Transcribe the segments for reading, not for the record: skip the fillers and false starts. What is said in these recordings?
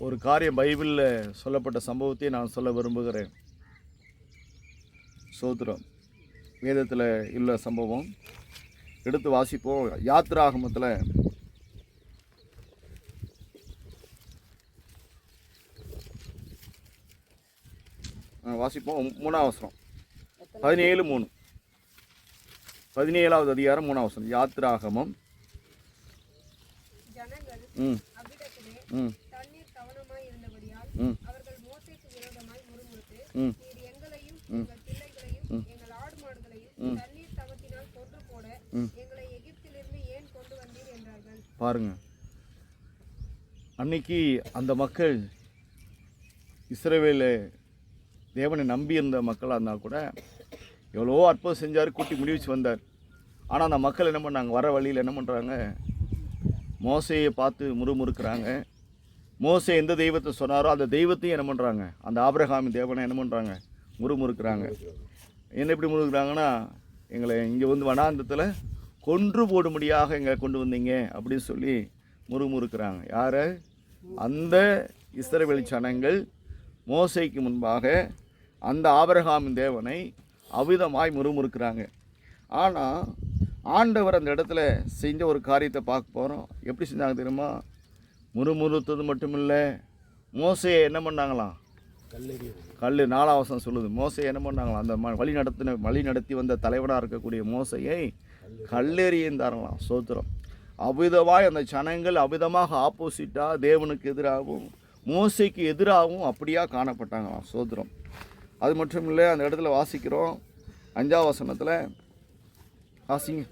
ஒரு காரியம் பைபிளில் சொல்லப்பட்ட சம்பவத்தை நான் சொல்ல விரும்புகிறேன். சோத்திரம். வேதத்தில் உள்ள சம்பவம் எடுத்து வாசிப்போம். யாத்திராகமத்தில் வாசிப்போம். 3ஆம் வசனம் 17:3 17வது அதிகாரம் 3ஆம் வசனம். யாத்திராகமம். பாருங்க, அன்னைக்கு அந்த மக்கள் இஸ்ரவேல் தேவனை நம்பி இருந்த மக்களாக இருந்தால் கூட எவ்வளோ அற்புதம் செஞ்சார், கூட்டி முடிவிச்சு வந்தார். ஆனால் அந்த மக்கள் என்ன பண்ணாங்க? வர வழியில் என்ன பண்ணுறாங்க? மோசையை பார்த்து முறுமுறுக்கிறாங்க. மோசே எந்த தெய்வத்தை சொன்னாரோ அந்த தெய்வத்தையும் என்ன பண்ணுறாங்க? அந்த ஆபிரகாமின் தேவனை என்ன பண்ணுறாங்க? முறுமுறுக்கிறாங்க. என்ன எப்படி முறுக்கிறாங்கன்னா, எங்களை இங்கே வந்து வனாந்தத்தில் கொன்று போடும்படியாக எங்களை கொண்டு வந்தீங்க அப்படின்னு சொல்லி முறுமுறுக்கிறாங்க. யார்? அந்த இஸ்ரவேல் ஜனங்கள் மோசைக்கு முன்பாக அந்த ஆபிரகாமின் தேவனை அவிதமாய் முறுமுறுக்கிறாங்க. ஆனால் ஆண்டவர் அந்த இடத்துல செஞ்ச ஒரு காரியத்தை பார்க்க போகிறோம். எப்படி செஞ்சாங்க தெரியுமா? முறுமுறுத்தது மட்டும் இல்லை, மோசையை என்ன பண்ணாங்களாம்? கல் 4ஆம் வசனம் சொல்லுது. மோசையை என்ன பண்ணாங்களாம்? அந்த வழி நடத்தி வந்த தலைவனாக இருக்கக்கூடிய மோசையை கல்லெறிந்தார்களாம். சோத்திரம். அவிதமாய் அந்த ஜனங்கள் அவிதமாக ஆப்போசிட்டாக தேவனுக்கு எதிராகவும் மோசைக்கு எதிராகவும் அப்படியா காணப்பட்டாங்களாம். சோத்திரம். அது மட்டும் இல்லை, அந்த இடத்துல வாசிக்கிறோம் 5ஆம் வசனத்தில் வாசிங்க.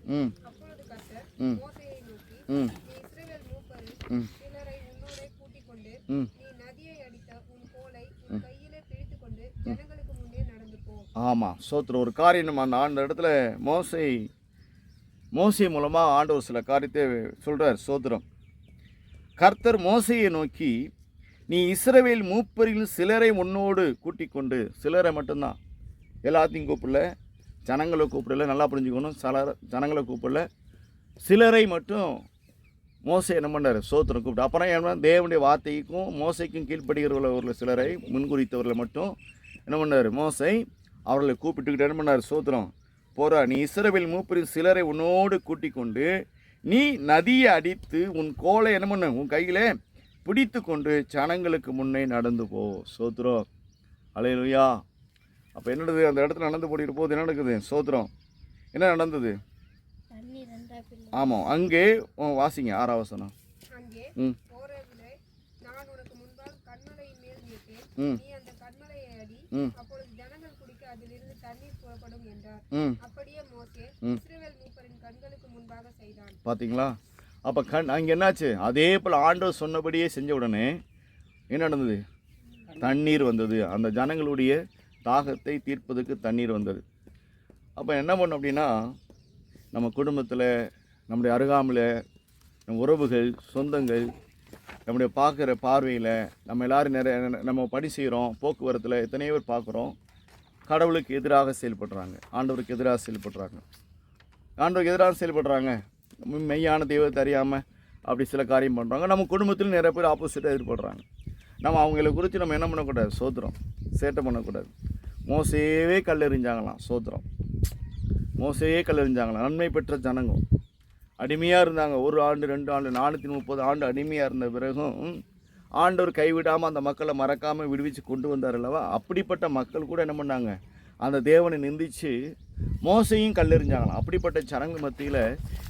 ஆமாம். சோத்திரம். ஒரு காரியம் நம்ம அந்த இடத்துல மோசை மூலமாக ஆண்டவர் சில காரியத்தை சொல்கிறார். சோத்திரம். கர்த்தர் மோசையை நோக்கி, நீ இஸ்ரவேல் மூப்பரில் சிலரை உன்னோடு கூட்டிக் கொண்டு, சிலரை மட்டும்தான், எல்லாத்தையும் கூப்பிடல, ஜனங்களை கூப்பிடல, நல்லா புரிஞ்சுக்கணும். ஜனங்களை கூப்பிடல, சிலரை மட்டும் மோசை என்ன பண்ணார்? சோத்திரம் கூப்பிட்டு. அப்புறம் என்ன? தேவனுடைய வார்த்தைக்கும் மோசைக்கும் கீழ்ப்படுகிறவர்கள் சிலரை முன்குறித்தவர்களை மட்டும் என்ன பண்ணார்? மோசை அவர்களை கூப்பிட்டுக்கிட்டு என்ன பண்ணார்? சோத்திரம். போகிறா, நீ இஸ்ரவேல் மூப்பரில் சிலரை உன்னோடு கூட்டிக் கொண்டு நீ நதியை அடித்து உன் கோலை என்ன பண்ண உன் கையில் பிடித்து கொண்டு ஜனங்களுக்கு முன்னே நடந்து போ. சோத்திரம். அல்லேலூயா. அப்போ என்ன நடந்தது? அந்த இடத்துல நடந்து போட்டிட்டு போது என்ன நடக்குது? சோத்திரம். என்ன நடந்தது? ஆமாம். அங்கே வாசிங்க 6ஆம் வசனம். பார்த்தீங்களா? அப்போ அங்கே என்னாச்சு? அதே போல் ஆண்டவர் சொன்னபடியே செஞ்ச உடனே என்ன நடந்தது? தண்ணீர் வந்தது. அந்த ஜனங்களுடைய தாகத்தை தீர்ப்பதற்கு தண்ணீர் வந்தது. அப்போ என்ன பண்ணோம் அப்படின்னா, நம்ம குடும்பத்தில், நம்முடைய அருகாமையில், நம்ம உறவுகள், சொந்தங்கள், நம்முடைய பார்க்குற பார்வையில், நம்ம எல்லோரும் நம்ம பணி செய்கிறோம், போக்குவரத்தில் எத்தனையோ பேர் பார்க்குறோம், கடவுளுக்கு எதிராக செயல்படுறாங்க, ஆண்டவருக்கு எதிராக செயல்படுறாங்க. ஆண்டவருக்கு எதிராக செயல்படுறாங்க, மெய்யான தெய்வத்தை அறியாமல் அப்படி சில காரியம் பண்ணுறாங்க. நம்ம குடும்பத்தில் நிறைய பேர் ஆப்போசிட்டாக எதிர்படுறாங்க. நம்ம அவங்கள குறித்து நம்ம என்ன பண்ணக்கூடாது? சோத்திரம். சேட்டை பண்ணக்கூடாது. மோசையவே கல்லெறிஞ்சாங்களாம். சோத்திரம். மோசையே கல்லெறிஞ்சாங்களாம். நன்மை பெற்ற ஜனங்கள் அடிமையாக இருந்தாங்க. 1 ஆண்டு 2 ஆண்டு 430 ஆண்டு அடிமையாக இருந்த பிறகும் ஆண்டவர் கைவிடாமல் அந்த மக்களை மறக்காமல் விடுவிச்சு கொண்டு வந்தார் அல்லவா? அப்படிப்பட்ட மக்கள் கூட என்ன பண்ணாங்க? அந்த தேவனை நிந்திச்சு மோசையும் கல்லெறிஞ்சாங்களாம். அப்படிப்பட்ட ஜனங்கள் மத்தியில்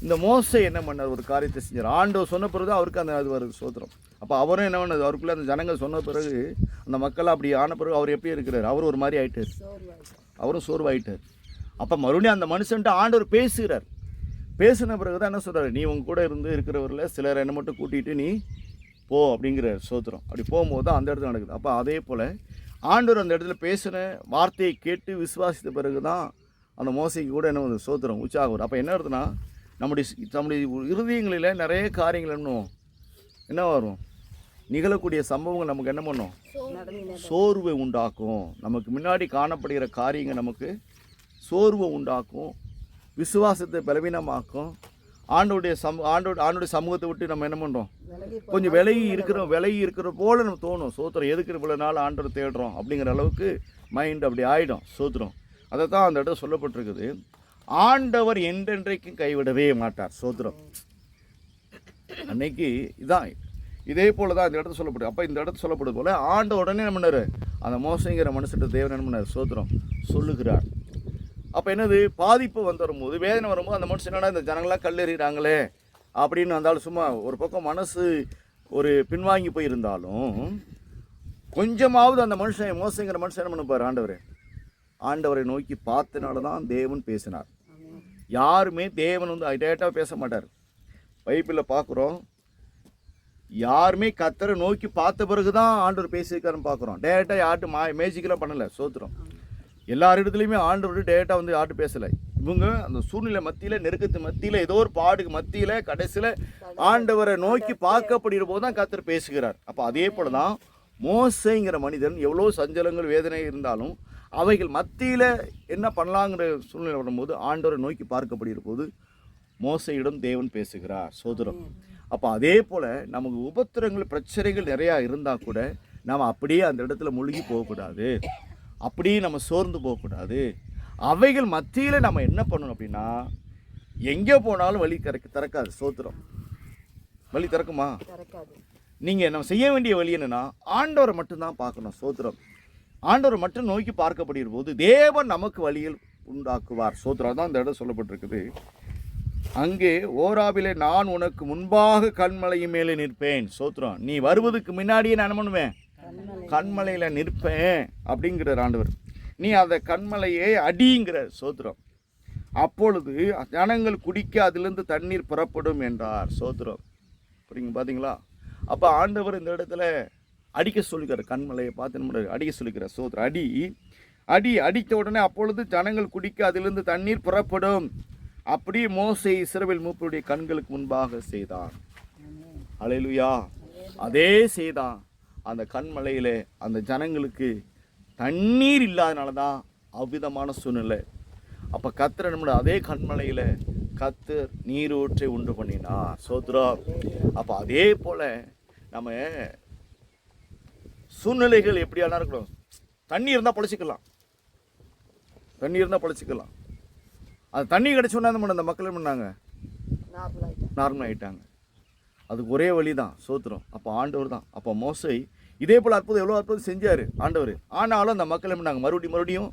இந்த மோசை என்ன பண்ணார்? ஒரு காரியத்தை செஞ்சார். ஆண்டவர் சொன்ன பிறகு தான் அவருக்கு அந்த அது வருது. சோத்திரம். அப்போ அவரும் என்ன பண்ணது? அவருக்குள்ளே அந்த ஜனங்கள் சொன்ன பிறகு, அந்த மக்கள் அப்படி ஆன பிறகு அவர் எப்படி இருக்கிறார்? அவர் ஒரு மாதிரி ஆகிட்டார். அவரும் சோர்வாயிட்டார். அப்போ மறுபடியும் அந்த மனுஷன்ட்டு ஆண்டவர் பேசுகிறார். பேசின பிறகு தான் என்ன சொல்கிறார்? நீ உங்க கூட இருந்து இருக்கிறவரில் சிலரை என்ன மட்டும் கூட்டிகிட்டு நீ போ அப்படிங்கிறார். சோத்திரம். அப்படி போகும்போது தான் அந்த இடத்துல நடக்குது. அப்போ அதே போல் ஆண்டவர் அந்த இடத்துல பேசின வார்த்தையை கேட்டு விசுவாசித்த பிறகு தான் அந்த மோசைக்கு கூட என்ன வந்து சோத்திரம் உற்சாகம் வரும். அப்போ என்ன இருக்குதுன்னா, நம்முடைய இருதயங்களில் நிறைய காரியங்கள் என்ன வரும்? நிகழக்கூடிய சம்பவங்கள் நமக்கு என்ன பண்ணும்? சோர்வை உண்டாக்கும். நமக்கு முன்னாடி காணப்படுகிற காரியங்கள் நமக்கு சோர்வை உண்டாக்கும், விசுவாசத்தை பலவீனமாக்கும். ஆண்டோடைய சமூகத்தை விட்டு நம்ம என்ன பண்ணுறோம்? கொஞ்சம் விலகி இருக்கிற போல நம்ம தோணும். சோத்திரம் எதுக்கு இவ்வளோ நாள் ஆண்டவர் தேடுறோம் அப்படிங்கிற அளவுக்கு மைண்ட் அப்படி ஆகிடும். சோத்திரம் அதை தான் அந்த இடத்துல சொல்லப்பட்டிருக்குது. ஆண்டவர் என்றென்றைக்கும் கைவிடவே மாட்டார். சோத்திரம் அன்னைக்கு இதான் இதே போல தான் இந்த இடத்துல சொல்லப்படுது. அப்போ இந்த இடத்துல சொல்லப்படுது போல ஆண்ட உடனே என்ன பண்ணார், அந்த மோசங்கிற மனுஷன் தேவன் என்ன பண்ணார், சோத்திரம் சொல்லுகிறார். அப்போ என்னது, பாதிப்பு வரும்போது, வேதனை வரும்போது அந்த மனுஷன் என்னடா இந்த ஜனங்களாம் கல்லெறிகிறாங்களே அப்படின்னு வந்தாலும் சும்மா ஒரு பக்கம் மனசு ஒரு பின்வாங்கி போயிருந்தாலும் கொஞ்சமாவது அந்த மனுஷன் மோசங்கிற மனுஷன் என்ன பண்ணுப்பார், ஆண்டவரை நோக்கி பார்த்தனால தான் தேவன் பேசினார். யாருமே தேவன் வந்து டேட்டாக பேச மாட்டார். பைபிளில் பார்க்குறோம், யாருமே கர்த்தரை நோக்கி பார்த்த பிறகு தான் ஆண்டவர் பேசியிருக்காருன்னு பார்க்குறோம். டேரெக்டாக யார்ட்டு மேஜிக்கெலாம் பண்ணலை. சோத்திரம் எல்லார் இடத்துலையுமே ஆண்டவர் டேரெக்டாக வந்து யார்ட்டு பேசலை. இவங்க அந்த சூழ்நிலை மத்தியில், நெருக்கத்து மத்தியில், ஏதோ ஒரு பாடுக்கு மத்தியில் கடைசியில் ஆண்டவரை நோக்கி பார்க்கப்படுகிற போது தான் கர்த்தர் பேசுகிறார். அப்போ அதே போல் தான் மோசைங்கிற மனிதன் எவ்வளோ சஞ்சலங்கள் வேதனை இருந்தாலும் அவைகள் மத்தியில் என்ன பண்ணலாங்கிற சூழ்நிலை வரும்போது ஆண்டவரை நோக்கி பார்க்கப்படுகிற போது மோசையிடம் தேவன் பேசுகிறார். சோதரம் அப்போ அதே போல் நமக்கு உபத்திரங்கள் பிரச்சனைகள் நிறையா இருந்தால் கூட நாம் அப்படியே அந்த இடத்துல மூழ்கி போகக்கூடாது, அப்படியே நம்ம சோர்ந்து போகக்கூடாது. அவைகள் மத்தியில் நம்ம என்ன பண்ணணும் அப்படின்னா, எங்கே போனாலும் வழி திறக்காது. சோத்திரம் வழி திறக்குமா? நீங்கள் நம்ம செய்ய வேண்டிய வழி என்னென்னா, ஆண்டவரை மட்டும்தான் பார்க்கணும். சோத்திரம் ஆண்டவரை மட்டும் நோக்கி பார்க்கப்படுகிற போது தேவன் நமக்கு வழியில் உண்டாக்குவார். சோத்திரம் தான் இந்த இடம் சொல்லப்பட்டிருக்குது. அங்கே ஓராபிலே நான் உனக்கு முன்பாக கண்மலையின் மேலே நிற்பேன். சோத்திரம் நீ வருவதுக்கு முன்னாடியே நான் என்ன பண்ணுவேன், கண்மலையில் நிற்பேன் அப்படிங்கிறார் ஆண்டவர். நீ அந்த கண்மலையை அடிங்கிற. சோத்திரம் அப்பொழுது ஜனங்கள் குடிக்க அதிலிருந்து தண்ணீர் புறப்படும் என்றார். சோத்திரம் புரியுங்க பார்த்தீங்களா? அப்போ ஆண்டவர் இந்த இடத்துல அடிக்க சொல்லிக்கிறார். கண்மலையை பார்த்து நம்ம அடிக்க சொல்லிக்கிறார். சோத்திரம் அடித்த உடனே அப்பொழுது ஜனங்கள் குடிக்க அதிலிருந்து தண்ணீர் புறப்படும். அப்படி மோசே இஸ்ரவேல் மூப்பருடைய கண்களுக்கு முன்பாக செய்தான். அல்லேலூயா. அதே செய்தான். அந்த கண்மலையில் அந்த ஜனங்களுக்கு தண்ணீர் இல்லாதனால தான் அவ்விதமான சூழ்நிலை. அப்போ கர்த்தர் நம்மளோட அதே கண்மலையில் கர்த்தர் நீரூற்றை உண்டு பண்ணினார். சோத்ரம் அப்போ அதே போல் நம்ம சூழ்நிலைகள் எப்படியான இருக்கணும். தண்ணி இருந்தால் பொழைச்சிக்கலாம், அது தண்ணி கிடச்சோன்னா அந்த மக்கள் என்ன பண்ணாங்க, நார்மல் ஆகிட்டாங்க. அதுக்கு ஒரே வழி தான். சோத்திரம் அப்போ ஆண்டவர் தான். அப்போ மோசை இதே போல் அற்புதம் எவ்வளோ அற்புதம் செஞ்சார் ஆண்டவர். ஆனாலும் அந்த மக்கள் என்ன பண்ணாங்க, மறுபடியும்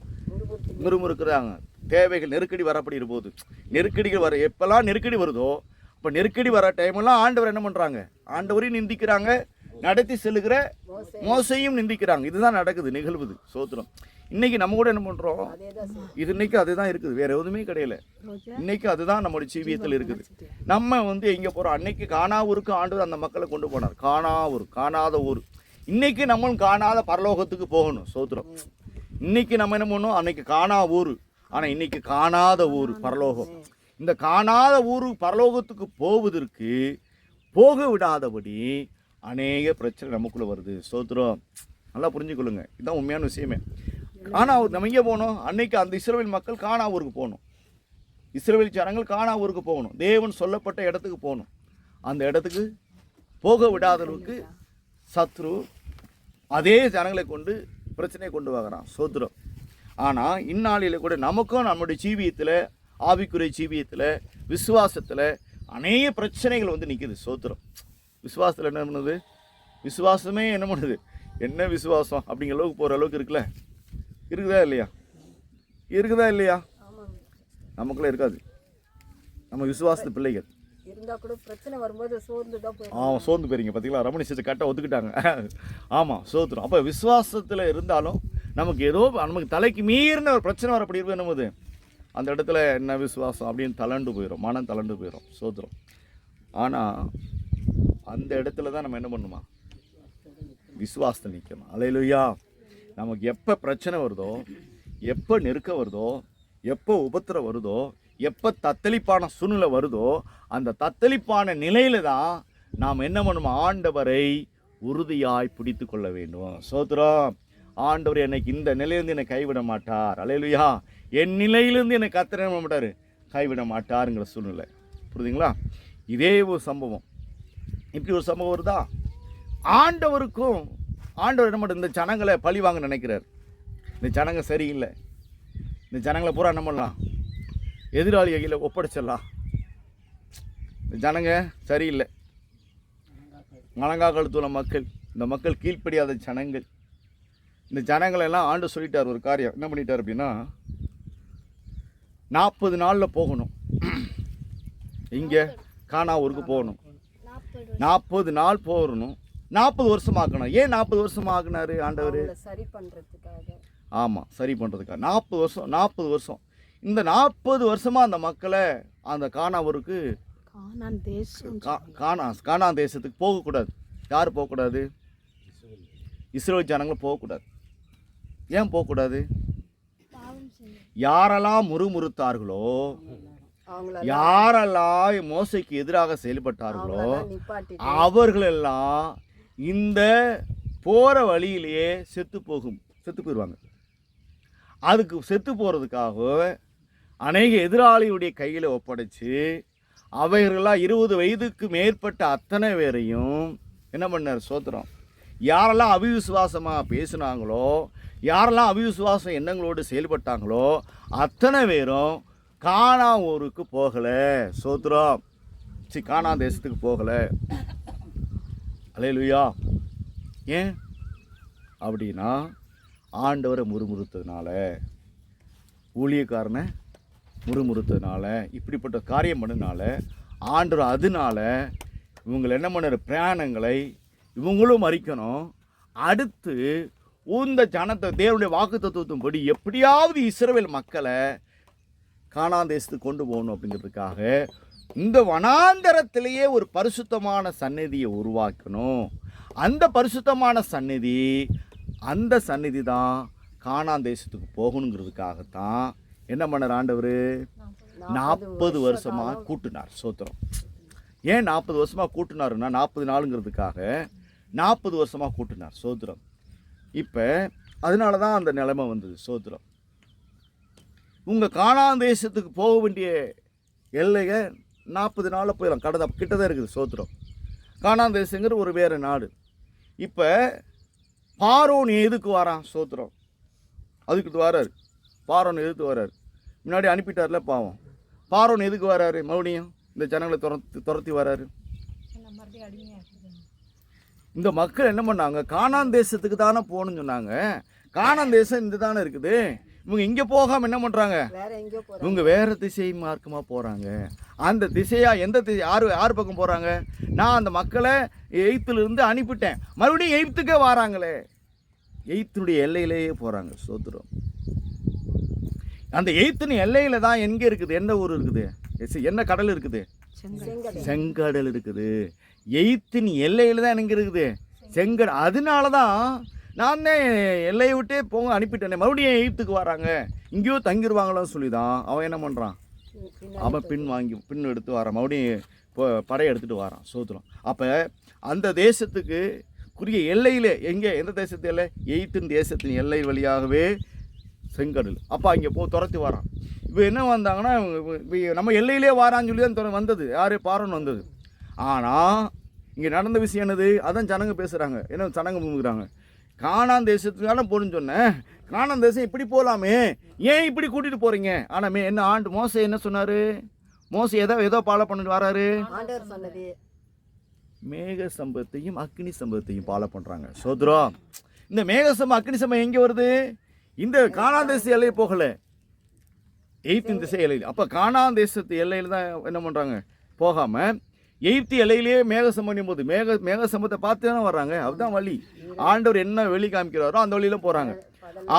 முறுமுறுக்கிறாங்க. தேவைகள் நெருக்கடி வரப்படுகிற போது, நெருக்கடிகள் எப்போல்லாம் நெருக்கடி வருதோ அப்போ நெருக்கடி வர டைமெல்லாம் ஆண்டவர் என்ன பண்ணுறாங்க, ஆண்டவரையும் நிந்திக்கிறாங்க, நடத்தி செல்லுகிற மோசையும் நிந்திக்கிறாங்க. இதுதான் நடக்குது, நிகழ்வுது. சோத்திரம் இன்னைக்கு நம்ம கூட என்ன பண்ணுறோம், இது இன்னைக்கு அதுதான் இருக்குது, வேற எதுவுமே கிடையாது. இன்னைக்கு அதுதான் நம்மளுடைய ஜீவியத்தில் இருக்குது. நம்ம எங்கே போகிறோம், அன்னைக்கு காணாவூருக்கு ஆண்டவர் அந்த மக்களை கொண்டு போனார். காணாத ஊர். இன்னைக்கு நம்மளும் காணாத பரலோகத்துக்கு போகணும். சோத்திரம் இன்னைக்கு நம்ம என்ன பண்ணணும், அன்னைக்கு காணா ஊர், ஆனால் இன்னைக்கு காணாத ஊர் பரலோகம். இந்த காணாத ஊர் பரலோகத்துக்கு போவதற்கு போக விடாதபடி அநேக பிரச்சனை நமக்குள்ளே வருது. சோத்திரம் நல்லா புரிஞ்சுக்கொள்ளுங்க, இதுதான் உண்மையான விஷயமே. ஆனால் நம்ம எங்கே போகணும், அன்னைக்கு அந்த இஸ்ரவேல் மக்கள் காணா ஊருக்கு போகணும். இஸ்ரவேல் ஜனங்கள் காணா ஊருக்கு போகணும். தேவன் சொல்லப்பட்ட இடத்துக்கு போகணும். அந்த இடத்துக்கு போக விடாதவருக்கு சத்ரு அதே ஜனங்களை கொண்டு பிரச்சனையை கொண்டு வாங்குறான். சோத்திரம் ஆனால் இந்நாளில் கூட நமக்கும் நம்முடைய ஜீவியத்தில், ஆவிக்குரிய ஜீவியத்தில், விசுவாசத்தில் அநேக பிரச்சனைகள் நிற்குது. சோத்திரம் விசுவாசத்தில் என்ன பண்ணுது, விசுவாசமே என்ன பண்ணுது, என்ன விசுவாசம் அப்படிங்கிற அளவுக்கு போகிற அளவுக்கு இருக்குதா இல்லையா? நமக்குள்ளே இருக்காது. நம்ம விசுவாசத்து பிள்ளைகள் சோர்ந்து போயிருங்க. பார்த்தீங்களா, ரமணி சிஸ்டர் கரெக்டாக ஒத்துக்கிட்டாங்க. ஆமாம் சோத்திரம். அப்போ விசுவாசத்தில் இருந்தாலும் நமக்கு தலைக்கு மீறின ஒரு பிரச்சனை வரப்படி இருக்கும். என்னது அந்த இடத்துல என்ன விசுவாசம் அப்படின்னு தளண்டு போயிடும், மனம் தளண்டு போயிடும். சோத்திரம் ஆனால் அந்த இடத்துல தான் நம்ம என்ன பண்ணுமா, விசுவாசத்தை நிற்கணும். அல்லேலூயா. நமக்கு எப்போ பிரச்சனை வருதோ, எப்போ நெருக்கம் வருதோ, எப்போ உபத்திரம் வருதோ, எப்போ தத்தளிப்பான சூழ்நிலை வருதோ, அந்த தத்தளிப்பான நிலையில தான் நாம் என்ன பண்ணுமா, ஆண்டவரை உறுதியாய் பிடித்து கொள்ள வேண்டும். சோத்திரம் ஆண்டவர் எனக்கு இந்த நிலையிலிருந்து என்னை கைவிட மாட்டார். அல்லேலூயா. என் நிலையிலிருந்து என்னை கர்த்தர் என்ன பண்ண மாட்டார், கைவிட மாட்டாருங்கிற சூழ்நிலை. புரியுதுங்களா? இதே ஒரு சம்பவம் இப்படி ஒரு சம்பவம் வருதா? ஆண்டவர் என்ன பண்ணுறது, இந்த ஜனங்களை பழி வாங்க நினைக்கிறார். இந்த ஜனங்க சரியில்லை, இந்த ஜனங்களை பூரா என்ன பண்ணலாம், எதிராளி கையில் ஒப்படைச்சிடலாம். இந்த ஜனங்க சரியில்லை, மலங்கா கழுத்துள்ள மக்கள், இந்த மக்கள் கீழ்ப்படியாத ஜனங்கள். இந்த ஜனங்களெல்லாம் ஆண்டு சொல்லிட்டார் ஒரு காரியம். என்ன பண்ணிட்டார் அப்படின்னா, 40 நாளில் போகணும், இங்கே கானாவூருக்கு போகணும், 40 நாள் போகணும், 40 வருஷம் ஆக்கணும். ஏன் 40 வருஷம் ஆக்குனாரு ஆண்டவர்? சரி பண்ணுறதுக்காக. ஆமாம், சரி பண்ணுறதுக்காக 40 வருஷம். இந்த 40 வருஷமாக அந்த மக்களை அந்த கானாவூருக்கு, கானான் தேசத்துக்கு போகக்கூடாது. யார் போகக்கூடாது? இஸ்ரவேல் ஜனங்களும் போகக்கூடாது. ஏன் போகக்கூடாது? யாரெல்லாம் முறுமுறுத்தார்களோ, யாரெல்லாம் மோசைக்கு எதிராக செயல்பட்டார்களோ, அவர்களெல்லாம் இந்த போகிற வழியிலேயே செத்து போயிடுவாங்க. அதுக்கு செத்து போகிறதுக்காக அநேக எதிராளியுடைய கையில் ஒப்படைச்சு அவைகளெல்லாம் 20 வயதுக்கு மேற்பட்ட அத்தனை பேரையும் என்ன பண்ணார்? சோத்திரம். யாரெல்லாம் அவிசுவாசமாக பேசினாங்களோ, யாரெல்லாம் அவிசுவாச எண்ணங்களோடு செயல்பட்டாங்களோ அத்தனை பேரும் கானாவூருக்கு போகலை. சோத்திரம். கானான் தேசத்துக்கு போகலை. அல்லேலூயா. ஏன் அப்படின்னா, ஆண்டவரை முறுமுறுத்ததுனால, ஊழியக்காரனை முறுமுறுத்ததுனால, இப்படிப்பட்ட காரியம் பண்ணதுனால ஆண்டவர் அதனால இவங்களை என்ன பண்ணுற பிரயாணங்களை இவங்களும் மறிக்கணும். அடுத்து இந்த ஜனத்தை தேவனுடைய வாக்குத்தத்தத்தின்படி எப்படியாவது இஸ்ரவேல் மக்களை கானான் தேசத்துக்கு கொண்டு போகணும் அப்படிங்கிறதுக்காக இந்த வனாந்தரத்திலேயே ஒரு பரிசுத்தமான சந்நிதியை உருவாக்கணும். அந்த பரிசுத்தமான சந்நிதி, அந்த சந்நிதி தான் கானான் தேசத்துக்கு போகணுங்கிறதுக்காகத்தான் என்ன பண்ணார் ஆண்டவர்? 40 வருஷமாக கூட்டினார். சோத்திரம். ஏன் 40 வருஷமாக கூட்டினாருன்னா, 40 நாளுங்கிறதுக்காக 40 வருஷமாக கூட்டினார். சோத்திரம். இப்போ அதனால தான் அந்த நிலைமை வந்தது. சோத்திரம். உங்கள் கானான் தேசத்துக்கு போக வேண்டிய எல்லையை 40 நாளில் போயிடலாம். கிட்ட தான் இருக்குது. சோத்திரம். கானான் தேசங்கிற ஒரு வேறு நாடு. இப்போ பார்வோன் எதுக்கு வரான்? சோத்திரம். அதுக்கு வராரு. பார்வோன் எதுக்கு வராரு? முன்னாடி அனுப்பிட்டார்ல பாவம். பார்வோன் எதுக்கு வராரு? மறுபடியும் இந்த ஜனங்களை துரத்தி வராரு. இந்த மக்கள் என்ன பண்ணாங்க? கானான் தேசத்துக்கு தானே போகணும்னு சொன்னாங்க. கானான் தேசம் இந்த தானே இருக்குது. இவங்க இங்கே போகாமல் என்ன பண்ணுறாங்க? இவங்க வேறு திசை மார்க்கமாக போகிறாங்க. அந்த திசையாக எந்த திசை? யார் பக்கம் போகிறாங்க? நான் அந்த மக்களை எய்த்திலிருந்து அனுப்பிட்டேன், மறுபடியும் எய்த்துக்கே வராங்களே. எய்த்தினுடைய எல்லையிலேயே போகிறாங்க. சோத்திரம். அந்த எய்த்தின் எல்லையில் தான் எங்கே இருக்குது? எந்த ஊர் இருக்குது? என்ன கடல் இருக்குது? செங்கடல் இருக்குது. எய்த்தின் எல்லையில் தான் எங்கே இருக்குது? செங்கடல். அதனால தான் நான் எல்லையை விட்டே போங்க அனுப்பிட்டேனே, மறுபடியும் எய்த்துக்கு வராங்க, இங்கேயோ தங்கிடுவாங்களான்னு சொல்லி தான் அவன் என்ன பண்ணுறான்? அவன் பின் எடுத்து வரான், மறுபடியும் படையை எடுத்துகிட்டு வரான். சோத்திரம். அப்போ அந்த தேசத்துக்கு குறிய எல்லையிலே எங்கே? எந்த தேசத்து எல்லை? எய்த்தின் தேசத்தின் எல்லை வழியாகவே செங்கடல். அப்போ அங்கே துரத்தி வரான். இப்போ என்ன வந்தாங்கன்னா, நம்ம எல்லையிலே வாரான்னு சொல்லி தான் வந்தது. யார்? பார்வோன் வந்தது. ஆனால் இங்கே நடந்த விஷயம் என்னது? அதான் ஜனங்க பேசுகிறாங்க. என்ன ஜனங்க முங்குறாங்க? கானான் தேசத்துக்கான போகணுன்னு சொன்னேன், கானான் தேசம் இப்படி போகலாமே, ஏன் இப்படி கூட்டிகிட்டு போகிறீங்க? ஆனால் என்ன மோசே என்ன சொன்னார்? மோசே ஏதோ ஃபாலோ பண்ணிட்டு வராரு. மேக சம்பவத்தையும் அக்னி சம்பவத்தையும் ஃபாலோ பண்ணுறாங்க. சோத்ரம். இந்த மேக சம்பவம் அக்னி சம்பவம் எங்கே வருது? இந்த கானான் தேச எல்லையை போகலை, எய்த்தின் திசை எல்லையில். அப்போ கானான் தேசத்து எல்லையில் தான் என்ன பண்ணுறாங்க? போகாமல் எய்த்து எல்லையிலேயே மேக சம்பவம் போது மேக சம்பவத்தை பார்த்து தானே வர்றாங்க. அதுதான் வழி. ஆண்டவர் என்ன வெளி காமிக்கிறாரோ அந்த வழியில போகிறாங்க.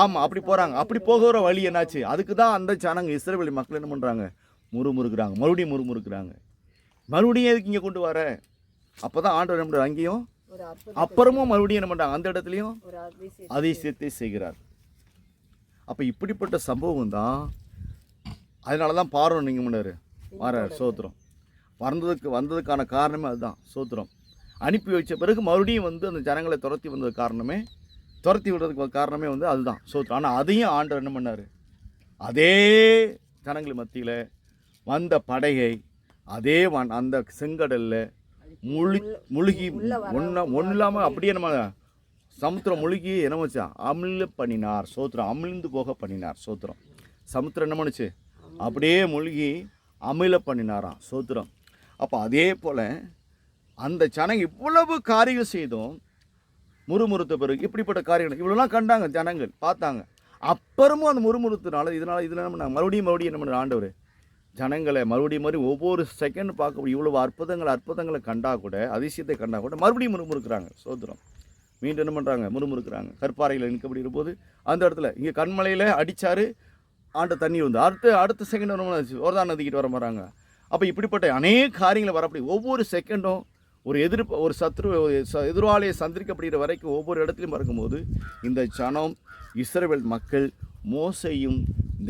ஆமாம், அப்படி போகிறாங்க. அப்படி போகிற வழி என்னாச்சு? அதுக்கு தான் அந்த ஜனங்க இஸ்ரவேல் மக்கள் என்ன பண்ணுறாங்க? முறுமுறுக்கிறாங்க. மறுபடியும் எதுக்கு இங்கே கொண்டு வர? அப்போ தான் ஆண்டவர் என்ன பண்ணுறாரு? அங்கேயும் அப்புறமும் மறுபடியும் என்ன பண்ணுறாங்க? அந்த இடத்துலையும் அதிசயத்தை செய்கிறார். அப்போ இப்படிப்பட்ட சம்பவம் தான். அதனால தான் பார்வோன் நீங்கள் பண்ணார் வரார். சோத்திரம். வந்ததுக்கான காரணமே அதுதான். சோத்திரம். அனுப்பி வச்ச பிறகு மறுபடியும் அந்த ஜனங்களை துரத்தி விடுறதுக்கு காரணமே அதுதான். சோத்திரம். ஆனால் அதையும் ஆண்டவர் என்ன பண்ணார்? அதே ஜனங்கள் மத்தியில் வந்த படையை அந்த செங்கடலில் முழுகி ஒன்றும் இல்லாமல் அப்படியே நம்ம சமுத்திரம் முழுகி என்ன வச்சா அமிழ்ந்து பண்ணினார் சோத்திரம், அமிழ்ந்து போக பண்ணினார் சோத்திரம். சமுத்திரம் என்ன பண்ணுச்சு, அப்படியே முழுகி அமிழ பண்ணினாராம் சோத்திரம். அப்போ அதே போல் அந்த ஜனங்க இவ்வளவு காரியம் செய்தும் முறுமுறுத்த பிறகு இப்படிப்பட்ட காரியங்கள் இவ்வளோலாம் கண்டாங்க ஜனங்கள் பார்த்தாங்க. அப்புறமும் அந்த முறுமுறுத்தினால இதில் நம்ம மறுபடியும் என்ன பண்ண ஆண்டவர் ஜனங்களை மறுபடியும் ஒவ்வொரு செகண்ட் பார்க்க இவ்வளவு அற்புதங்களை கண்டா கூட, அதிசயத்தை கண்டா கூட மறுபடியும் முறுமுறுக்கிறாங்க சோத்திரம். மீண்டும் என்ன பண்ணுறாங்க, முறுமுறுக்கிறாங்க. கற்பாறையில் நிற்கப்படி இருப்போது அந்த இடத்துல இங்கே கண்மலையில் அடித்தார், ஆண்ட தண்ணி வந்து அடுத்த செகண்ட் யோர்தான் நதிக்கிட்டு வர மாறாங்க. அப்போ இப்படிப்பட்ட அநேக காரியங்களை வரப்படி ஒவ்வொரு செகண்டும் ஒரு எதிர்வாளியை சந்திரிக்கப்படுகிற வரைக்கும் ஒவ்வொரு இடத்துலையும் பார்க்கும்போது இந்த ஜனம் இஸ்ரவேல் மக்கள் மோசையும்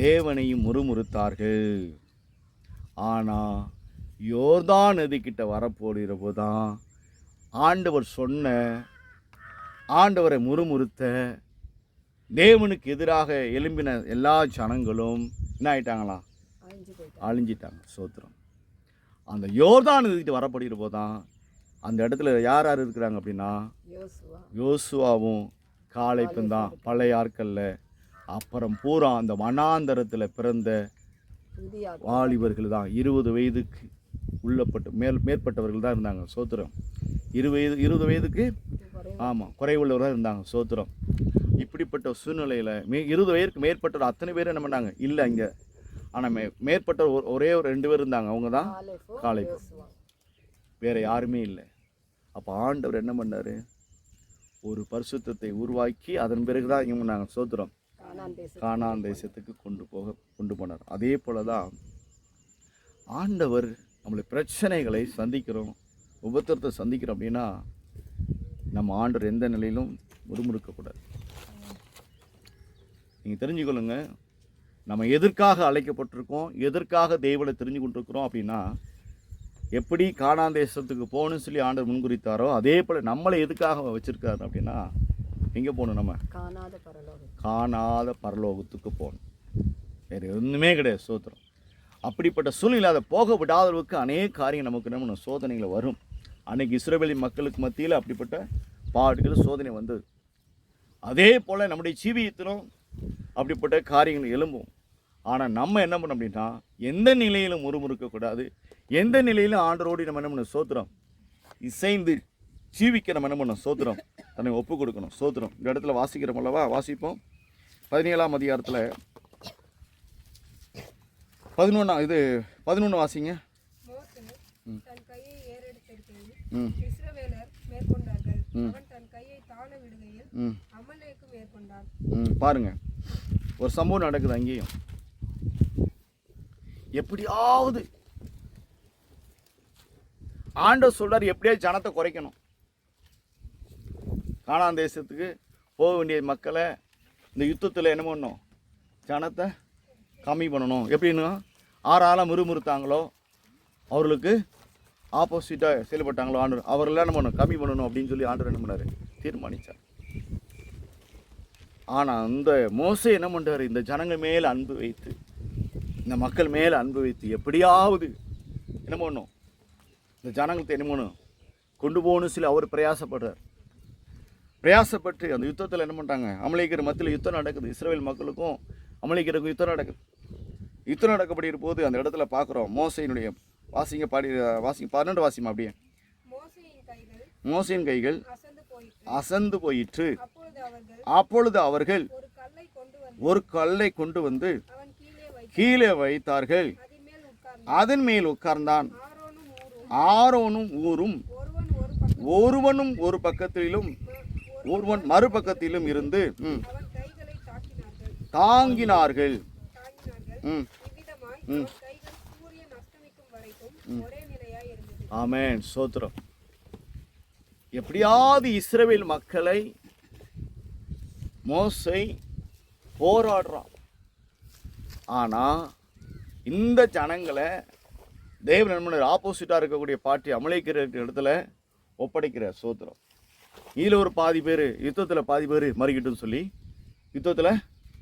தேவனையும் முறுமுறுத்தார்கள். ஆனால் யோர்தான் நதிக்கிட்ட வரப்போடுகிற போதுதான் ஆண்டவர் சொன்ன, ஆண்டவரை முறுமுறுத்த தேவனுக்கு எதிராக எழும்பின எல்லா ஜனங்களும் என்ன ஆயிட்டாங்களாம், அழிஞ்சிட்டாங்க சோத்திரம். அந்த யோர்தான் நதிக்கிட்ட வரப்படுகிற போதுதான் அந்த இடத்துல யார் யார் இருக்கிறாங்க அப்படின்னா யோசுவாவும் காலேப்பும் தான் பழைய ஆட்களில். அப்புறம் பூரா அந்த வனாந்தரத்தில் பிறந்த வாலிபர்கள் தான், 20 வயதுக்கு மேற்பட்டவர்கள் தான் இருந்தாங்க சோத்திரம். 20 வயதுக்கு குறைவுள்ளவர்கள் இருந்தாங்க சோத்திரம். இப்படிப்பட்ட சூழ்நிலையில் 20 வயதுக்கு மேற்பட்ட அத்தனை பேர் என்ன பண்ணாங்க இல்லை இங்கே. ஆனால் மேற்பட்ட ஒரே ஒரு 2 பேர் இருந்தாங்க, அவங்க தான் காலேப், வேறு யாருமே இல்லை. அப்போ ஆண்டவர் என்ன பண்ணார், ஒரு பரிசுத்தத்தை உருவாக்கி அதன் பிறகு தான் இங்கே பண்ணாங்க சோத்திரம், கானான் தேசத்துக்கு கொண்டு போனார். அதே போல தான் ஆண்டவர் நம்மளை பிரச்சனைகளை சந்திக்கிறோம், உபத்திரத்தை சந்திக்கிறோம் அப்படின்னா நம்ம ஆண்டவர் எந்த நிலையிலும் முறுமுறுக்கக்கூடாது. நீங்கள் தெரிஞ்சுக்கொள்ளுங்க, நம்ம எதற்காக அழைக்கப்பட்டிருக்கோம், எதற்காக தெய்வத்தை தெரிஞ்சு கொண்டிருக்கிறோம் அப்படின்னா, எப்படி கானான் தேசத்துக்கு போகணும்னு சொல்லி ஆண்டவர் முன்குறித்தாரோ அதே போல் நம்மளை எதுக்காக வச்சுருக்காரு அப்படின்னா எங்கே போகணும், நம்ம காணாத பரலோகத்துக்கு போகணும், வேறு ஒன்றுமே கிடையாது சோத்திரம். அப்படிப்பட்ட சூழ்நிலை அதை போக விடாதளவுக்கு அநேக காரியம் நமக்கு நம்ம சோதனைகளை வரும். அன்றைக்கி இஸ்ரவேலி மக்களுக்கு மத்தியில் அப்படிப்பட்ட பாடுகள் சோதனை வந்தது. அதே போல் நம்முடைய ஜீவியத்திலும் அப்படிப்பட்ட காரியங்கள் எழும்பும். ஆனால் நம்ம என்ன பண்ணோம் அப்படின்னா எந்த நிலையிலும் முறுமுறுக்கக்கூடாது, எந்த நிலையிலும் ஆண்டரோடு நம்ம என்ன பண்ணணும் சோத்திரம் இசைந்து ஜீவிக்க நம்ம என்ன பண்ணணும் சோத்திரம் தன்னை ஒப்பு கொடுக்கணும் சோத்திரம். இந்த இடத்துல வாசிக்கிறோம் அல்லவா, வாசிப்போம். 17ஆம் அதிகாரத்தில் 11 வாசிங்க. பாருங்க, ஒரு சம்பவம் நடக்குது அங்கேயும். எப்படியாவது ஆண்டவர் சொல்றாரு, எப்படியாவது ஜனத்தை குறைக்கணும், கானான் தேசத்துக்கு போக வேண்டிய மக்களை இந்த யுத்தத்தில் என்ன பண்ணணும், ஜனத்தை கம்மி பண்ணணும். எப்படின்னா ஆறாலாம் முறுமுறுத்தாங்களோ அவர்களுக்கு ஆப்போசிட்டாக செயல்பட்டாங்களோ ஆண்டவர் அவரெல்லாம் என்ன பண்ணணும், கம்மி பண்ணணும் அப்படின்னு சொல்லி ஆண்டவர் என்ன பண்ணார், தீர்மானித்தார். ஆனால் அந்த மோசே என்ன பண்ணுறாரு, இந்த ஜனங்கள் மேலே அன்பு வைத்து, இந்த மக்கள் மேலே அன்பு வைத்து எப்படியாவது என்ன பண்ணணும், இந்த ஜனங்களுக்கு என்ன பண்ணணும் கொண்டு போகணும்னு சொல்லி அவர் பிரயாசப்பட்டு அந்த யுத்தத்தில் என்ன பண்ணுறாங்க, அமலேக்கிற மத்தியில் யுத்தம் நடக்குது, இஸ்ரவேல் மக்களுக்கும் அமலேக்கிறக்கும் யுத்தம் நடக்குது. யுத்தம் நடக்கப்படி இருப்போது அந்த இடத்துல பார்க்குறோம் மோசையினுடைய வாசிங்க 12 வாசிமா அப்படியே. மோசையின் கைகள் அசந்து போயிற்று. அப்பொழுது அவர்கள் ஒரு கல்லை கொண்டு வந்து கீழே வைத்தார்கள், அதன் மேல் உட்கார்ந்தான். ஆரோனும் ஊரும் ஒருவனும் ஒரு பக்கத்திலும் ஒருவன் மறுபக்கத்திலும் இருந்து தாங்கினார்கள். ஆமென் சோத்திரம். எப்படியாவது இஸ்ரவேல் மக்களை மோசே போராடுறான். ஆனால் இந்த ஜனங்களை தேவன் நண்பனர் ஆப்போசிட்டாக இருக்கக்கூடிய பார்ட்டி அமலேக்கிற இடத்துல ஒப்படைக்கிற சோத்திரம். இதில் ஒரு பாதி பேர் யுத்தத்தில் பாதி பேர் மறிக்கிட்டுன்னு சொல்லி யுத்தத்தில்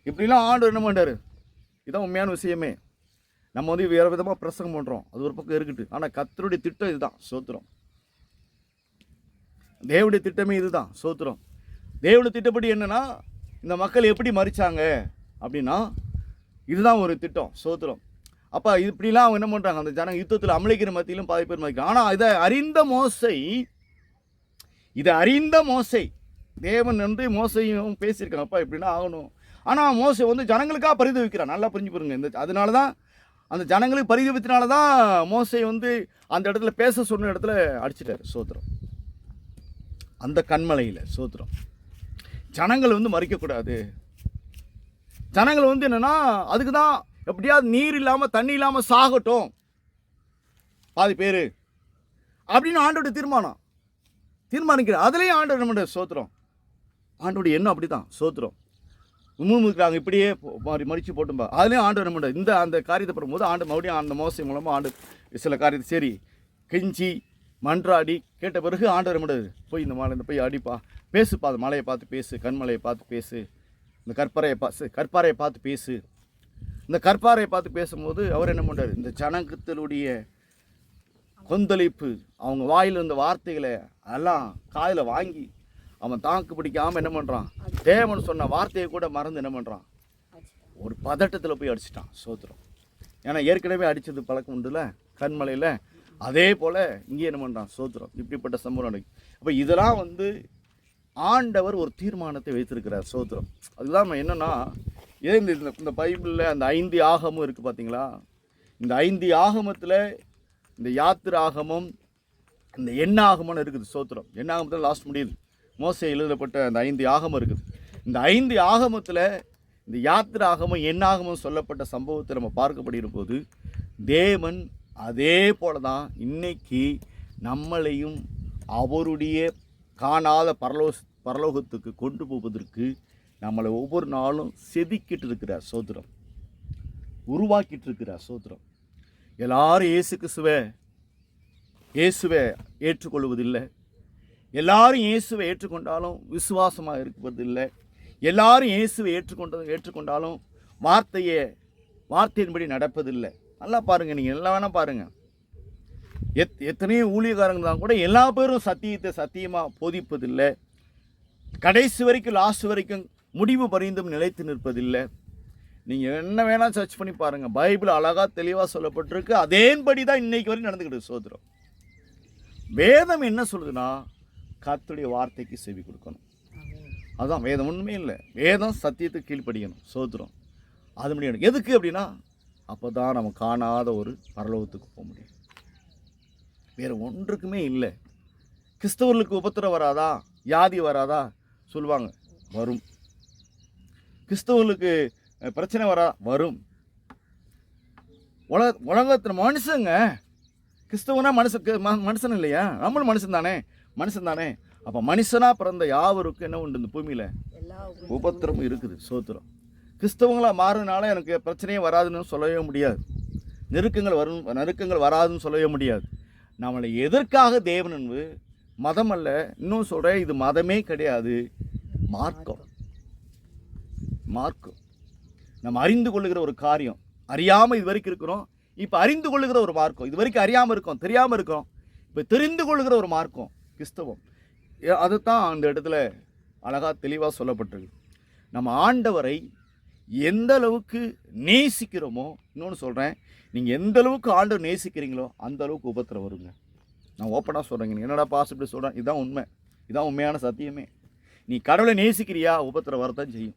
இப்படிலாம் ஆண்டு என்ன பண்ணுறாரு. இதுதான் உண்மையான விஷயமே. நம்ம வேறு விதமாக பிரசங்கம் பண்ணுறோம், அது ஒரு பக்கம் இருக்குது. ஆனால் கர்த்தருடைய திட்டம் இதுதான் சோத்திரம். தேவனுடைய திட்டமே இதுதான். சோத்திரம். தேவனுடைய திட்டப்படி என்னன்னா, இந்த மக்கள் எப்படி மறிச்சாங்க அப்படின்னா இதுதான் ஒரு திட்டம். சோத்திரம். அப்போ இப்படிலாம் அவங்க என்ன பண்ணுறாங்க, அந்த ஜனங்க யுத்தத்தில் அமலேக்கிற மத்தியிலும் பாதி பேர் மறிக்கிறாங்க. ஆனால் இதை அறிந்த மோசை தேவன் வந்து மோசையும் பேசியிருக்காங்க, அப்பா இப்படின்னா ஆகணும். ஆனால் மோசை வந்து ஜனங்களுக்காக பரிதவிக்கிறான். நல்லா புரிஞ்சு பாருங்க. அதனால தான் அந்த ஜனங்களுக்கு பரிதவித்தினால தான் மோசை வந்து அந்த இடத்துல பேச சொன்ன இடத்துல அடிச்சிட்டார். சோத்திரம். அந்த கண்மலையில். சோத்திரம். ஜனங்கள் வந்து மறிக்கக்கூடாது. ஜனங்கள் வந்து என்னென்னா அதுக்கு தான் எப்படியாவது நீர் இல்லாமல் தண்ணி இல்லாமல் சாகட்டும் பாதி பேர் அப்படின்னு ஆண்டோட தீர்மானிக்கிறார். அதுலேயும் ஆண்டோட நம்ம சோத்திரம். ஆண்டோடைய எண்ணம் அப்படி தான். சோத்திரம். முன்முக்கிறாங்க இப்படியே மறித்து போட்டும்பா. அதுலேயும் ஆண்டவர் நம்ம இந்த அந்த காரியத்தை பண்ணும்போது மறுபடியும் அந்த மோசை மூலமாக சில காரியத்தை சரி கெஞ்சி மன்றாடி கேட்ட பிறகு ஆண்டவர் நம்ம போய் இந்த மலை போய் அடிப்பா, பேசுப்பா, அந்த மலையை பார்த்து பேசு, கண்மலையை பார்த்து பேசு, இந்த கற்பாறையை பார்த்து பேசு. இந்த கற்பாறையை பார்த்து பேசும்போது அவர் என்ன பண்ணுறாரு, இந்த ஜனகத்தினுடைய கொந்தளிப்பு, அவங்க வாயில் இருந்த வார்த்தைகளை எல்லாம் காதில் வாங்கி அவன் தாக்கு பிடிக்காமல் என்ன பண்ணுறான், தேவன் சொன்ன வார்த்தையை கூட மறந்து என்ன பண்ணுறான், ஒரு பதட்டத்தில் போய் அடிச்சிட்டான். சோத்திரம். ஏன்னா ஏற்கனவே அடித்தது பழக்கம் உண்டுல கண்மலையில், அதே போல் இங்கே என்ன பண்ணுறான். சோத்திரம். இப்படிப்பட்ட சம்பவம் நடக்கும். அப்போ இதெல்லாம் வந்து ஆண்டவர் ஒரு தீர்மானத்தை வைத்திருக்கிறார். சோத்திரம். அதுதான் என்னென்னா இந்த பைபிளில் அந்த 5 ஆகமும் இருக்குது பார்த்தீங்களா. இந்த 5 ஆகமத்தில் இந்த யாத்திரை ஆகமம், இந்த எண்ண ஆகமம்னு இருக்குது. சோத்திரம். எண்ண ஆகமத்தில் லாஸ்ட் முடியுது. மோசே எழுதப்பட்ட அந்த 5 ஆகமம் இருக்குது. இந்த 5 ஆகமத்தில் இந்த யாத்திரை ஆகமம் எண்ண ஆகமம் சொல்லப்பட்ட சம்பவத்தை நம்ம பார்க்கப்படுகிற போது தேவன் அதே போல தான் இன்னைக்கு நம்மளையும் அவருடைய காணாத பரலோகத்துக்கு கொண்டு போவதற்கு நம்மளை ஒவ்வொரு நாளும் செதுக்கிட்டு இருக்கிறார். சோத்திரம். உருவாக்கிட்டு இருக்கிறார். சோத்திரம். எல்லாரும் இயேசுவை ஏற்றுக்கொள்வதில்லை. எல்லாரும் இயேசுவை ஏற்றுக்கொண்டாலும் விசுவாசமாக இருப்பதில்லை. எல்லாரும் இயேசுவை ஏற்றுக்கொண்டாலும் வார்த்தையின்படி நடப்பதில்லை. நல்லா பாருங்கள், நீங்கள் எல்லாம் வேணால் பாருங்கள். எத்தனையோ ஊழியக்காரங்க தான் கூட எல்லா பேரும் சத்தியமாக போதிப்பதில்லை. கடைசி வரைக்கும் லாஸ்ட் வரைக்கும் முடிவு பரிந்தும் நிலைத்து நிற்பதில்லை. நீங்கள் என்ன வேணால் சர்ச் பண்ணி பாருங்கள். பைபிள் அழகாக தெளிவாக சொல்லப்பட்டிருக்கு. அதேபடி தான் இன்னைக்கு வரைக்கும் நடந்துக்கிட்டு. சோத்திரம். வேதம் என்ன சொல்லுதுன்னா கர்த்தருடைய வார்த்தைக்கு செவி கொடுக்கணும். அதுதான் வேதம். உண்மை இல்லை, வேதம் சத்தியத்துக்கு கீழ்ப்படிக்கணும். சோத்திரம். அது முடியணும். எதுக்கு அப்படின்னா அப்போ தான் நம்ம காணாத ஒரு பரலோகத்துக்கு போக முடியும். வேறு ஒன்றுக்குமே இல்லை. கிறிஸ்தவர்களுக்கு உபத்திரம் வராதா, வியாதி வராதா சொல்லுவாங்க, வரும். கிறிஸ்தவர்களுக்கு பிரச்சனை வரும். உலகத்தில் மனுஷங்க, கிறிஸ்தவனா மனுஷன் இல்லையா, நம்மளும் மனுஷன் தானே. அப்போ மனுஷனாக பிறந்த யாவருக்கும் என்ன உண்டு, இந்த பூமியில் உபத்திரமும் இருக்குது. சோத்திரம். கிறிஸ்தவங்களாக மாறுறதுனால எனக்கு பிரச்சனையே வராதுன்னு சொல்லவே முடியாது. நெருக்கங்கள் வராதுன்னு சொல்லவே முடியாது. நம்மளை எதற்காக தேவன் என்பது மதம் அல்ல. இன்னும் சொல்கிறேன், இது மதமே கிடையாது, மார்க்கம். நம்ம அறிந்து கொள்ளுகிற ஒரு காரியம். அறியாமல் இது வரைக்கும் இருக்கிறோம், இப்போ அறிந்து கொள்ளுகிற ஒரு மார்க்கம். இது வரைக்கும் அறியாமல் இருக்கோம், தெரியாமல் இருக்கோம், இப்போ தெரிந்து கொள்ளுகிற ஒரு மார்க்கம் கிறிஸ்தவம். அதுதான் அந்த இடத்துல அழகாக தெளிவாக சொல்லப்பட்டிருக்கு. நம்ம ஆண்டவரை எந்த அளவுக்கு நேசிக்கிறோமோ, இன்னொன்று சொல்கிறேன், நீங்கள் எந்த அளவுக்கு ஆண்டவர் நேசிக்கிறீங்களோ அந்த அளவுக்கு உபத்திரம் வருங்க. நான் ஓப்பனாக சொல்கிறேங்க. நீங்கள் என்னடா பாஸ் இப்படி சொல்கிறேன், இதுதான் உண்மை, இதுதான் உண்மையான சத்தியமே. நீ கடவுளை நேசிக்கிறியா, உபத்திரம் வரத்தான் செய்யும்.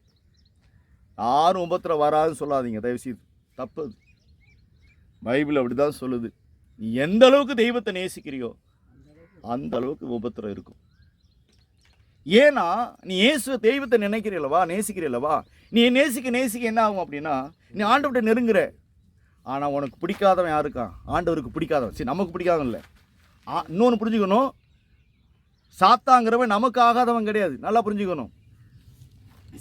யாரும் உபத்திரம் வராதுன்னு சொல்லாதீங்க தயவுசெய்து, தப்பு. பைபிள் அப்படி தான் சொல்லுது. நீ எந்த அளவுக்கு தெய்வத்தை நேசிக்கிறியோ அந்த அளவுக்கு உபத்திரம் இருக்கும். ஏன்னா நீ தெய்வத்தை நேசிக்கிறீல்லவா, நீ நேசிக்க என்ன ஆகும் அப்படின்னா, நீ ஆண்டவர்கிட்ட நெருங்குற. ஆனால் உனக்கு பிடிக்காதவன் யாருக்கான், ஆண்டவருக்கு பிடிக்காதவன். சரி, நமக்கு பிடிக்காதவன் இல்லை. இன்னொன்று புரிஞ்சுக்கணும், சாத்தாங்கிறவன் நமக்கு ஆகாதவன் கிடையாது. நல்லா புரிஞ்சுக்கணும்.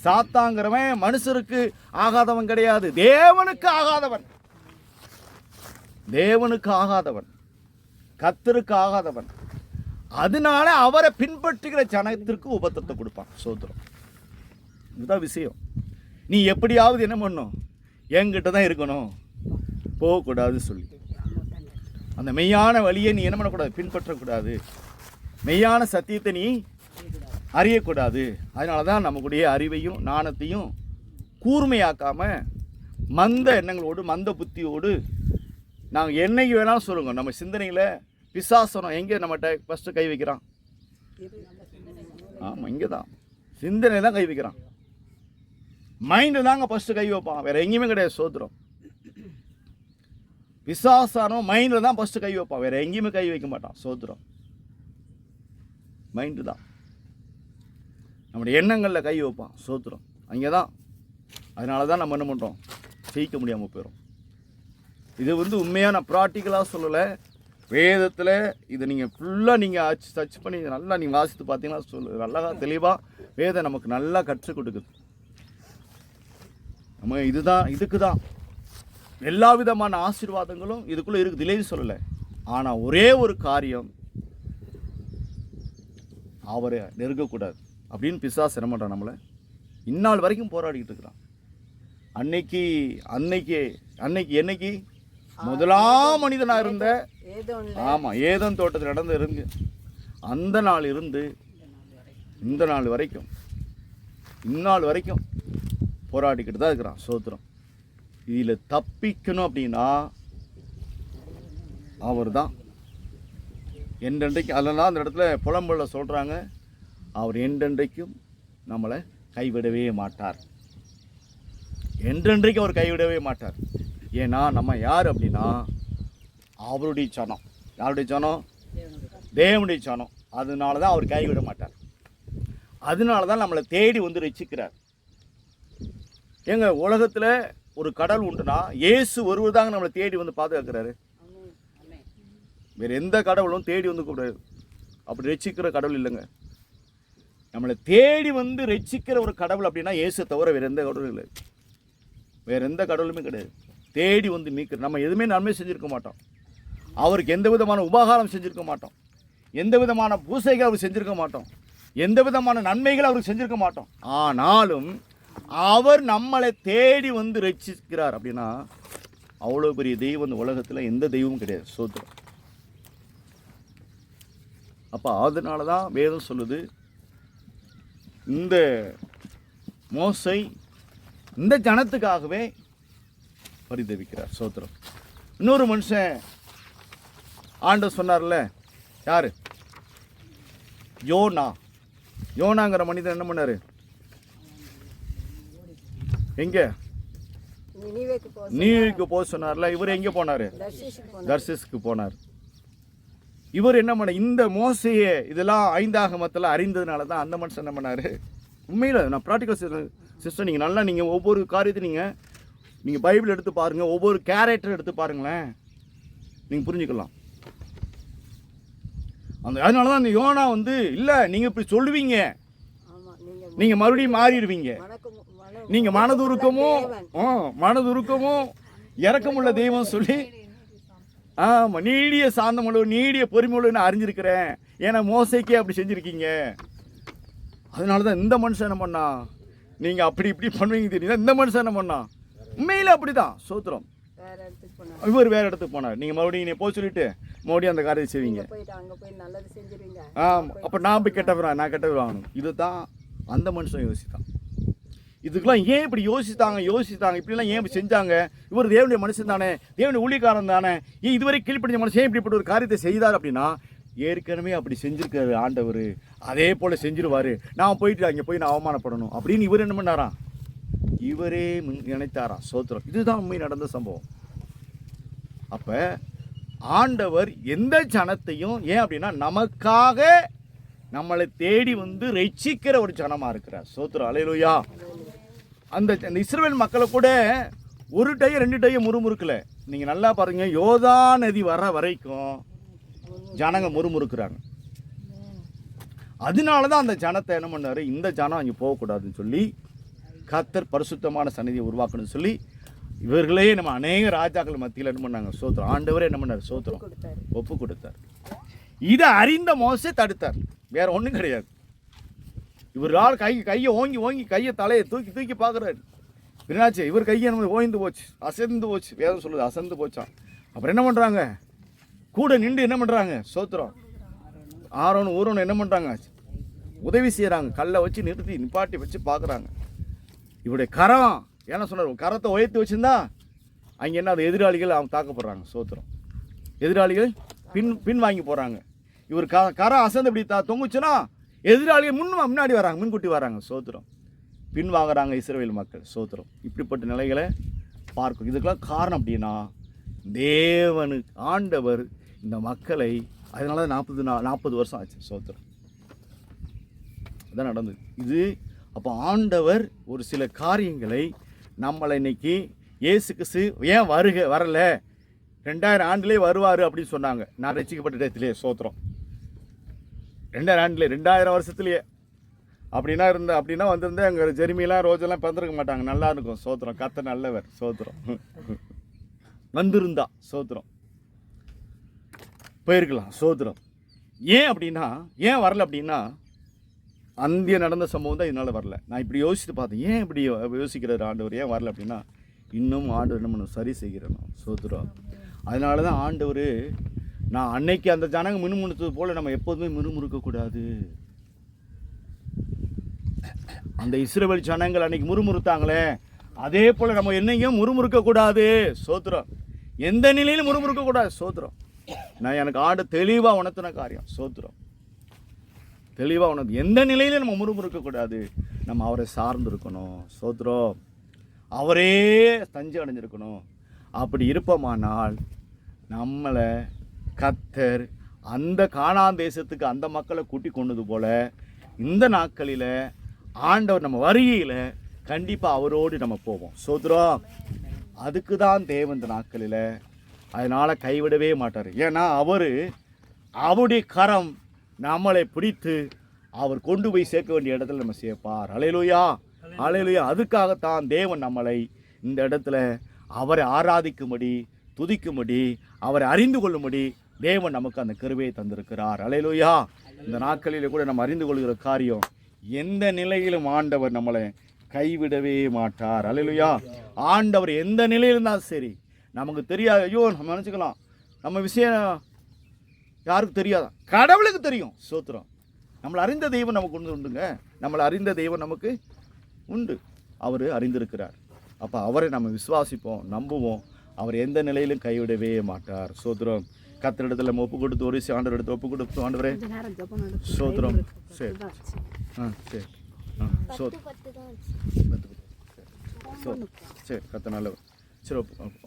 சாத்தாங்கிறவன் மனுஷருக்கு ஆகாதவன் கிடையாது, தேவனுக்கு ஆகாதவன், கர்த்தருக்கு ஆகாதவன். அதனால அவரை பின்பற்றுகிற ஜனத்திற்கு உபத்திரத்தை கொடுப்பான். சோத்திரம். இதுதான் விஷயம். நீ எப்படியாவது என்ன பண்ணணும், என்கிட்ட தான் இருக்கணும், போகக்கூடாது சொல்லி அந்த மெய்யான வழியை நீ என்ன பண்ணக்கூடாது, பின்பற்றக்கூடாது. மெய்யான சத்தியத்தை நீ அறியக்கூடாது. அதனால தான் நம்மளுடைய அறிவையும் ஞானத்தையும் கூர்மையாக்காமல் மந்த எண்ணங்களோடு மந்த புத்தியோடு நாங்கள் என்னைக்கு வேணாலும் சொல்லுங்க, நம்ம சிந்தனையில் பிசாசனம் எங்கே நம்மகிட்ட ஃபஸ்ட்டு கை வைக்கிறான்? ஆமாம், இங்கே தான் சிந்தனை தான் கை வைக்கிறான். மைண்டு தாங்க ஃபஸ்ட்டு கை வைப்பான், வேறு எங்கேயுமே கிடையாது. சோத்திரம். பிசாசானம் மைண்டில் தான் ஃபஸ்ட்டு கை வைப்பான், வேறு எங்கேயுமே கை வைக்க மாட்டான். சோத்திரம். மைண்டு தான் நம்முடைய எண்ணங்களில் கை வைப்பான். சோத்திரம். அங்கே தான். அதனால தான் நம்ம என்ன பண்ணுறோம், ஜெயிக்க முடியாமல் போயிடும். இது உண்மையாக நான் ப்ராக்டிக்கலாக சொல்லலை, வேதத்தில் இதை நீங்கள் ஃபுல்லாக நீங்கள் சர்ச் பண்ணி நல்லா நீங்கள் வாசித்து பார்த்தீங்கன்னா நல்லா தெளிவாக வேதம் நமக்கு நல்லா கற்றுக் கொடுக்குது. நம்ம இதுக்கு தான் எல்லா விதமான ஆசீர்வாதங்களும் இதுக்குள்ளே இருக்குது, இல்லைன்னு சொல்லலை. ஆனால் ஒரே ஒரு காரியம், அவரை நெருங்கக்கூடாது அப்படின்னு பிசாசு என்ன பண்ணுறான், நம்மளை இந்நாள் வரைக்கும் போராடிக்கிட்டு இருக்கிறான். என்னைக்கு முதலாம் மனிதனாக இருந்த, ஆமாம், ஏதேன் தோட்டத்தில் நடந்து இருந்து அந்த நாள் இருந்து இந்த நாள் வரைக்கும் இந்நாள் வரைக்கும் போராடிக்கிட்டு தான் இருக்கிறான். சோத்திரம். இதில் தப்பிக்கணும் அப்படின்னா அவர் தான் என்றென்றைக்கும், அதெல்லாம் அந்த இடத்துல புலம்புல சொல்கிறாங்க, அவர் என்றென்றைக்கும் நம்மளை கைவிடவே மாட்டார். என்றென்றைக்கும் அவர் கைவிடவே மாட்டார். ஏன்னா நம்ம யார் அப்படின்னா அவருடைய சனம். யாருடைய சனம்? தேவனுடைய சனம். அதனால தான் அவர் கைவிட மாட்டார். அதனால தான் நம்மளை தேடி வந்து ரட்சிக்கிறார். எங்கள் உலகத்தில் ஒரு கடல் உண்டுனா இயேசு ஒருவர் தாங்க நம்மளை தேடி வந்து பாதுகாக்கிறாரு. வேறு எந்த கடவுளும் தேடி வந்து கூடாது. அப்படி ரட்சிக்கிற கடவுள் இல்லைங்க. நம்மளை தேடி வந்து ரட்சிக்கிற ஒரு கடவுள் அப்படின்னா இயேசு தவிர வேறு எந்த கடவுளும் இல்லை. வேறு எந்த கடவுளுமே கிடையாது. தேடி வந்து மீட்கிற, நம்ம எதுவுமே நன்மை செஞ்சுருக்க மாட்டோம், அவருக்கு எந்த விதமான உபகாரம் செஞ்சுருக்க மாட்டோம், எந்த விதமான பூசைகள் அவருக்கு செஞ்சுருக்க மாட்டோம், எந்த விதமான நன்மைகள் அவருக்கு செஞ்சுருக்க மாட்டோம். ஆனாலும் அவர் நம்மளை தேடி வந்து ரட்சிக்கிறார் அப்படின்னா அவ்வளோ பெரிய தெய்வம் இந்த உலகத்தில் எந்த தெய்வமும் கிடையாது. சோத்திரம். அப்போ அதனால தான் வேதம் சொல்லுது, இந்த மோசை இந்த ஜனத்துக்காகவே பரிதவிக்கிறார். சோத்திரம். இன்னொரு மனுஷன் ஆண்டவர் சொன்னார்ல, யார்? யோனாங்கிற மனிதன் என்ன பண்ணார்? எங்கே? நீருக்கு போக சொன்னார்ல. இவர் எங்கே போனார்? தர்சிஸ்க்கு போனார். இவர் என்ன பண்ண, இந்த மோசையை இதெல்லாம் 5ஆகமத்தில் அறிந்ததுனால தான் அந்த மனுஷன் என்ன பண்ணார். உண்மையில் நான் ப்ராக்டிக்கல் சிஸ்டர், நீங்கள் நல்லா நீங்கள் ஒவ்வொரு காரியத்தையும் நீங்கள் பைபிள் எடுத்து பாருங்கள், ஒவ்வொரு கேரக்டர் எடுத்து பாருங்களேன், நீங்கள் புரிஞ்சுக்கலாம். அதனால தான் அந்த யோனா இல்லை நீங்கள் இப்படி சொல்லுவீங்க, நீங்கள் மறுபடியும் மாறிடுவீங்க, நீங்கள் மனதுருக்கமும் இறக்கமுள்ள தெய்வம் சொல்லி, ஆமாம், நீடிய சாந்தமுள்ள நீடிய பொறுமையுள்ள அறிஞ்சிருக்கிறேன், ஏன்னா மோசைக்கே அப்படி செஞ்சுருக்கீங்க. அதனால தான் இந்த மனுஷன் என்ன பண்ணா, நீங்கள் அப்படி இப்படி பண்ணுவீங்க தெரியுதா, இந்த மனுஷன் என்ன பண்ணா உண்மையில் அப்படி தான். சோத்திரம். இவர் வேறு இடத்துக்கு போனார். நீங்கள் மறுபடியும் நீ போய் சொல்லிட்டு மறுபடியும் அந்த காரியத்தை செய்வீங்க. ஆமாம், அப்போ நான் போய் நான் கெட்டவர் ஆகணும். இது தான் அந்த மனுஷன் யோசித்தான். இதுக்கெல்லாம் ஏன் இப்படி யோசித்தாங்க இப்படிலாம் ஏன் இப்படி செஞ்சாங்க? இவர் தேவனுடைய மனுஷன் தானே, தேவனுடைய ஊழியக்காரன் தானே, ஏன் இதுவரை கீழ்ப்படிஞ்ச மனுஷன் ஏன் இப்படிப்பட்ட ஒரு காரியத்தை செய்தார் அப்படின்னா, ஏற்கனவே அப்படி செஞ்சுருக்காரு ஆண்டவர், அதே போல் செஞ்சிருவார், நான் போயிட்டு அங்கே போய் நான் அவமானப்படணும் அப்படின்னு இவர் என்ன பண்ணாராம், இவரே நினைத்தாராம். சோத்திரம். இதுதான் உண்மை நடந்த சம்பவம். அப்போ ஆண்டவர் எந்த ஜனத்தையும் ஏன் அப்படின்னா நமக்காக நம்மளை தேடி வந்து ரட்சிக்கிற ஒரு ஜனமாக இருக்கிறார். சோத்திரம். அல்லேலூயா. அந்த இஸ்ரவேல் மக்களை கூட ஒரு டைய 2 டைய முறுமுறுக்கல. நீங்கள் நல்லா பாருங்கள், யோர்தான் நதி வர வரைக்கும் ஜனங்க முறுமுறுக்கிறாங்க. அதனால தான் அந்த ஜனத்தை என்ன பண்ணார், இந்த ஜனம் அங்கே போகக்கூடாதுன்னு சொல்லி கர்த்தர் பரிசுத்தமான சந்நிதியை உருவாக்கணும்னு சொல்லி இவர்களே நம்ம அநேக ராஜாக்கள் மத்தியில் என்ன பண்ணாங்க. சோத்திரம். ஆண்டவரே என்ன பண்ணார், சோத்திரம், ஒப்பு கொடுத்தார். இதை அறிந்த மோசே தடுத்தார், வேற ஒன்றும் கிடையாது. இவரால் கையை ஓங்கி கையை தலையை தூக்கி பார்க்குறாரு. என்னாச்சு, இவர் கையை நம்ம ஓய்ந்து போச்சு, அசைந்து போச்சு. வேதம் சொல்லுது அசைந்து போச்சான். அப்புறம் என்ன பண்ணுறாங்க, கூட நின்று என்ன பண்ணுறாங்க, சோத்திரம், ஆரோன் ஊரோன்னு என்ன பண்ணுறாங்க, உதவி செய்கிறாங்க. கல்லை வச்சு நிப்பாட்டி வச்சு பார்க்குறாங்க. இவருடைய கரம் என்ன சொன்னார், கரத்தை உயர்த்தி வச்சுருந்தா அங்கே என்ன, அது எதிராளிகள் அவங்க தாக்கப்படுறாங்க. சோத்திரம். எதிராளிகள் பின் வாங்கி போகிறாங்க. இவர் கரம் அசந்து இப்படி தொங்குச்சுன்னா எதிராளிகள் முன்னாடி வராங்க, முன்கூட்டி வராங்க. சோத்திரம். பின் வாங்குறாங்க இஸ்ரவேல் மக்கள். சோத்திரம். இப்படிப்பட்ட நிலைகளை பார்க்கும். இதுக்கெல்லாம் காரணம் அப்படின்னா தேவனுக்கு ஆண்டவர் இந்த மக்களை, அதனால தான் 40 வருஷம் ஆச்சு. சோத்திரம். அதான் நடந்தது இது. அப்போ ஆண்டவர் ஒரு சில காரியங்களை நம்மளை இன்னைக்கு இயேசு கிறிஸ்து ஏன் வரல, 2000 ஆண்டுலேயே வருவார் அப்படின்னு சொன்னாங்க. நான் ரசிக்கப்பட்ட இடத்துலேயே. சோத்திரம். 2000 ஆண்டுலேயே, 2000 வருஷத்துலேயே அப்படின்னா வந்திருந்தேன். அங்கே ஜெர்மிலாம் ரோஜெல்லாம் பிறந்திருக்க மாட்டாங்க. நல்லா இருக்கும். சோத்திரம். கர்த்தர் நல்லவர். சோத்திரம். வந்திருந்தா சோத்திரம் போயிருக்கலாம். சோத்திரம். ஏன் அப்படின்னா, ஏன் வரல அப்படின்னா, அந்திய நடந்த சம்பவம் தான் இதனால் வரல. நான் இப்படி யோசித்து பார்த்தேன், ஏன் இப்படி யோசிக்கிறார் ஆண்டவர், ஏன் வரல அப்படின்னா, இன்னும் ஆண்டவர் நம்ம சரி செய்கிறோம். சோத்திரம். அதனால தான் ஆண்டவர், நான் அன்னைக்கு அந்த ஜனங்க முணுமுணுத்தது போல் நம்ம எப்போதுமே முறுமுறுக்கக்கூடாது. அந்த இஸ்ரவேல் ஜனங்கள் அன்னைக்கு முறுமுறுத்தாங்களே, அதே போல் நம்ம என்னையும் முறுமுறுக்கக்கூடாது. சோத்திரம். எந்த நிலையிலும் முறுமுறுக்கக்கூடாது. சோத்திரம். நான் எனக்கு ஆண்டு தெளிவாக உணர்த்தின காரியம். சோத்திரம். தெளிவாக உணர்ந்து எந்த நிலையிலும் நம்ம முறுமுறுக்கக்கூடாது. நம்ம அவரை சார்ந்து இருக்கணும். சோத்திரம். அவரே தஞ்சம் அடைஞ்சிருக்கணும். அப்படி இருப்போமானால் நம்மளை கர்த்தர் அந்த கானான் தேசத்துக்கு அந்த மக்களை கூட்டி கொண்டது போல இந்த நாட்களில் ஆண்டவர் நம்ம வருகையில் கண்டிப்பாக அவரோடு நம்ம போவோம். சோத்திரம். அதுக்கு தான் தேவன் இந்த நாட்களில், அதனால் கைவிடவே மாட்டார். ஏன்னா அவருடைய கரம் நம்மளை பிடித்து அவர் கொண்டு போய் சேர்க்க வேண்டிய இடத்துல நம்ம சேர்ப்பார். அல்லேலூயா, அல்லேலூயா. அதுக்காகத்தான் தேவன் நம்மளை இந்த இடத்துல அவரை ஆராதிக்கும்படி, துதிக்கும்படி, அவரை அறிந்து கொள்ளும்படி தேவன் நமக்கு அந்த கிருபையை தந்திருக்கிறார். அல்லேலூயா. இந்த நாட்களில் கூட நம்ம அறிந்து கொள்கிற காரியம், எந்த நிலையிலும் ஆண்டவர் நம்மளை கைவிடவே மாட்டார். அல்லேலூயா. ஆண்டவர் எந்த நிலையில் இருந்தாலும் சரி, நமக்கு தெரியாது. ஐயோ, நம்ம நினச்சிக்கலாம் நம்ம விஷயம் யாருக்கு தெரியாதா, கடவுளுக்கு தெரியும். சோத்திரம். நம்மளை அறிந்த தெய்வம் நமக்கு உண்டுங்க. நம்மளை அறிந்த தெய்வம் நமக்கு உண்டு. அவர் அறிந்திருக்கிறார். அப்போ அவரை நம்ம விசுவாசிப்போம், நம்புவோம். அவர் எந்த நிலையிலும் கைவிடவே மாட்டார். சோத்திரம். கர்த்தரிடத்தில் நம்ம ஒப்பு கொடுத்து, ஒரு ஆண்டவர் எடுத்து ஒப்பு கொடுத்து, ஆண்டவரே சோத்திரம். சரி சரி சரி கர்த்தர் நல்லவர். சரி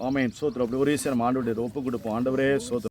ஆமென். சோத்திரம். அப்படி ஒரு நம்ம ஆண்டவருடைய ஒப்பு கொடுப்போம். ஆண்டவரே சோத்திரம்.